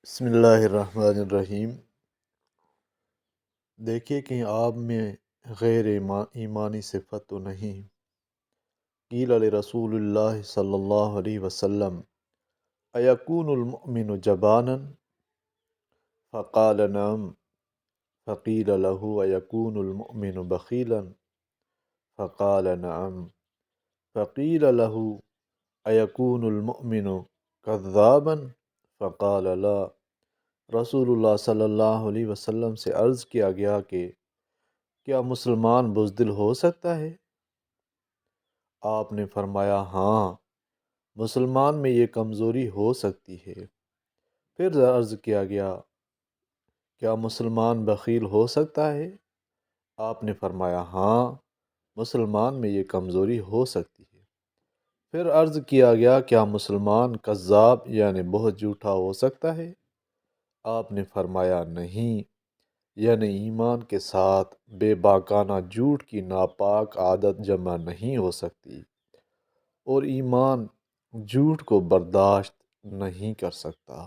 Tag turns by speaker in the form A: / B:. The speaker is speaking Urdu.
A: بسم اللہ الرحمن الرحیم۔ دیکھیے کہ آپ میں غیر ایمانی صفت تو نہیں۔ قیل لرسول اللہ صلی اللہ علیہ وسلم ایکون المؤمن جبانا فقال نعم فقیل له ایکون المؤمن بخیلا فقال نعم فقیل له ایکون المؤمن کذابا فقال لا۔ رسول اللہ صلی اللہ علیہ وسلم سے عرض کیا گیا کہ کیا مسلمان بزدل ہو سکتا ہے؟ آپ نے فرمایا ہاں، مسلمان میں یہ کمزوری ہو سکتی ہے۔ پھر عرض کیا گیا کیا مسلمان بخیل ہو سکتا ہے؟ آپ نے فرمایا ہاں، مسلمان میں یہ کمزوری ہو سکتی ہے۔ پھر عرض کیا گیا کیا مسلمان کذاب یعنی بہت جھوٹا ہو سکتا ہے؟ آپ نے فرمایا نہیں، یعنی ایمان کے ساتھ بے باکانہ جھوٹ کی ناپاک عادت جمع نہیں ہو سکتی، اور ایمان جھوٹ کو برداشت نہیں کر سکتا۔